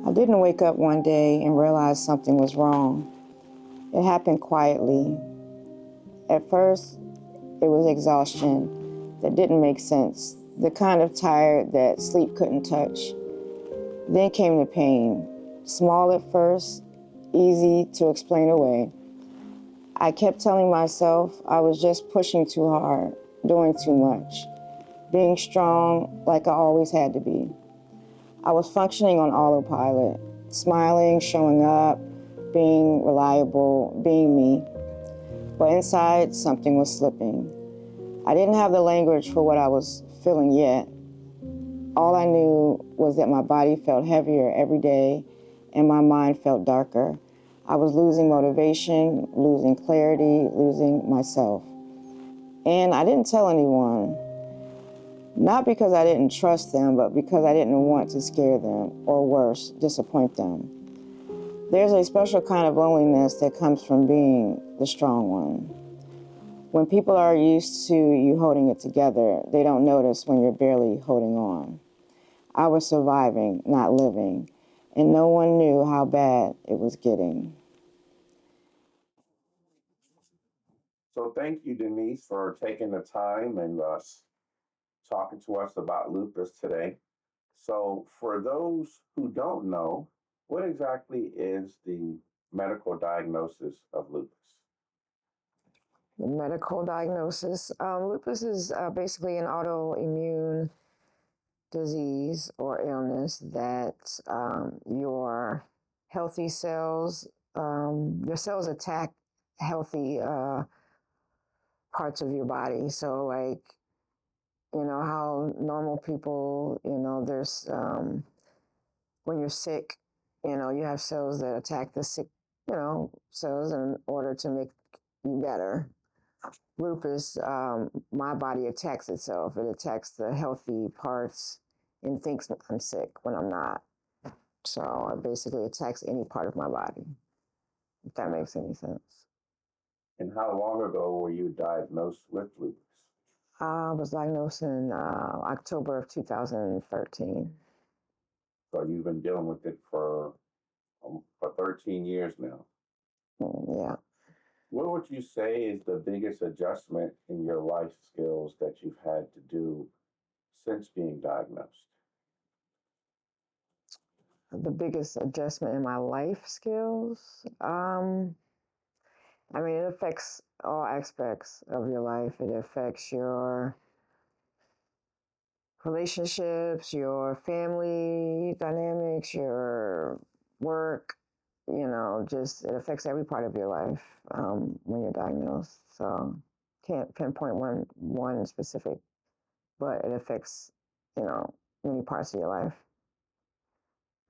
I didn't wake up one day and realize something was wrong. It happened quietly. At first, it was exhaustion that didn't make sense, the kind of tired that sleep couldn't touch. Then came the pain, small at first, easy to explain away. I kept telling myself I was just pushing too hard, doing too much, being strong like I always had to be. I was functioning on autopilot, smiling, showing up, being reliable, being me. But inside, something was slipping. I didn't have the language for what I was feeling yet. All I knew was that my body felt heavier every day and my mind felt darker. I was losing motivation, losing clarity, losing myself. And I didn't tell anyone, not because I didn't trust them, but because I didn't want to scare them, or worse, disappoint them. There's a special kind of loneliness that comes from being the strong one. When people are used to you holding it together, they don't notice when you're barely holding on. I was surviving, not living, and no one knew how bad it was getting. So thank you, Denise, for taking the time and talking to us about lupus today. So for those who don't know, what exactly is the medical diagnosis of lupus? The medical diagnosis, lupus is basically an autoimmune disease or illness that your healthy cells, your cells attack healthy parts of your body. So, like, you know, how normal people, you know, there's, when you're sick, you know, you have cells that attack the sick, you know, cells in order to make you better. Lupus, my body attacks itself. It attacks the healthy parts and thinks I'm sick when I'm not. So it basically attacks any part of my body, if that makes any sense. And how long ago were you diagnosed with lupus? I was diagnosed in October of 2013. So you've been dealing with it for 13 years now. Yeah. What would you say is the biggest adjustment in your life skills that you've had to do since being diagnosed? The biggest adjustment in my life skills. I mean, it affects all aspects of your life. It affects your relationships, your family dynamics, your work, you know, just it affects every part of your life when you're diagnosed. So can't pinpoint one specific, but it affects, you know, many parts of your life.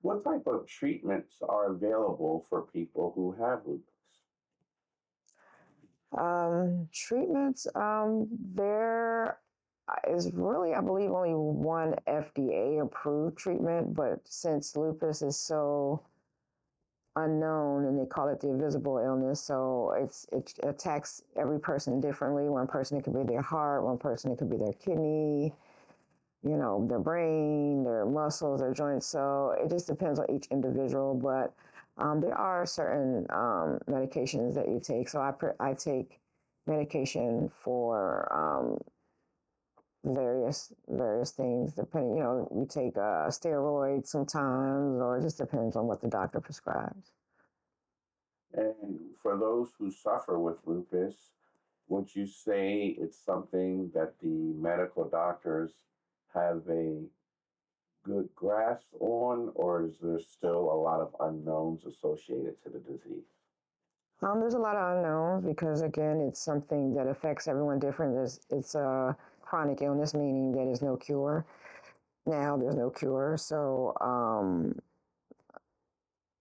What type of treatments are available for people who have lupus? Treatments, there is really, I believe, only one FDA approved treatment, but since lupus is so unknown and they call it the invisible illness, so it attacks every person differently. One person, it could be their heart, one person, it could be their kidney, you know, their brain, their muscles, their joints. So it just depends on each individual, but there are certain medications that you take. So I take medication for various things. Depending, you know, you take steroids sometimes, or it just depends on what the doctor prescribes. And for those who suffer with lupus, would you say it's something that the medical doctors have a good grasp on, or is there still a lot of unknowns associated to the disease? There's a lot of unknowns because, again, it's something that affects everyone different. It's a chronic illness, meaning that there's no cure. Now there's no cure. So,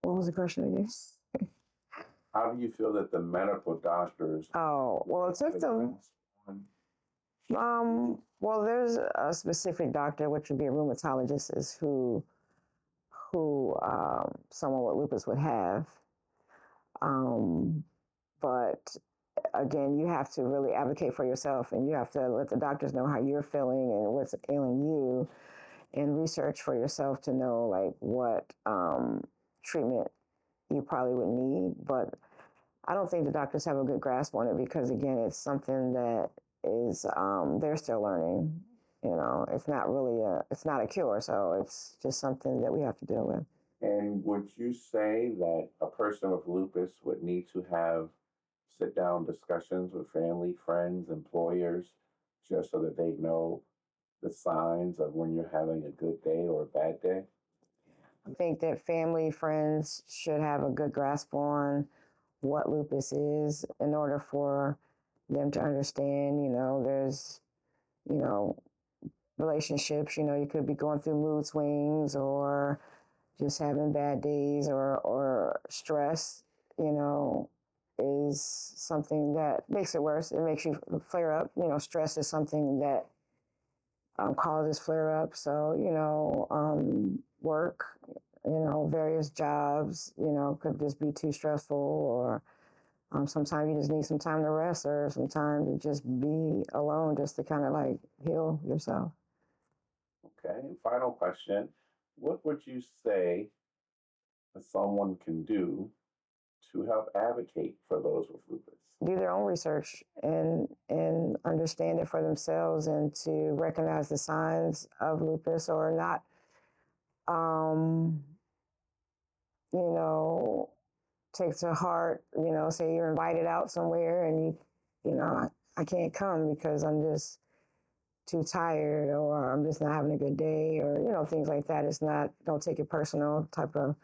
what was the question again? How do you feel that the medical doctors Oh, well, it have took a them. grasp on the disease? Well, there's a specific doctor, which would be a rheumatologist, is who someone with lupus would have. Um, but again, you have to really advocate for yourself, and you have to let the doctors know how you're feeling and what's ailing you, and research for yourself to know like what treatment you probably would need. But I don't think the doctors have a good grasp on it because, again, it's something that is they're still learning. You know, it's not a cure, so it's just something that we have to deal with. And would you say that a person with lupus would need to have sit down discussions with family, friends, employers, just so that they know the signs of when you're having a good day or a bad day? I think that family, friends should have a good grasp on what lupus is in order for them to understand. You know, there's, you know, relationships, you know, you could be going through mood swings or just having bad days or stress, you know, is something that makes it worse. It makes you flare up. You know, stress is something that causes flare up. So, you know, work, you know, various jobs, you know, could just be too stressful or sometimes you just need some time to rest or some time to just be alone just to kind of like heal yourself. Okay. And final question, what would you say that someone can do to help advocate for those with lupus? Do their own research and understand it for themselves and to recognize the signs of lupus or not you know, take to heart, you know, say you're invited out somewhere and you know, I can't come because I'm just too tired or I'm just not having a good day or, you know, things like that. It's not, don't take it personal type of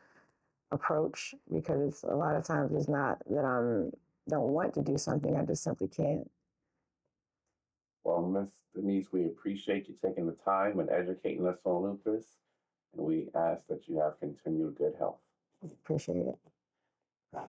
approach because it's a lot of times it's not that don't want to do something, I just simply can't. Well, Miss Denise, we appreciate you taking the time and educating us on lupus, and we ask that you have continued good health. Appreciate it.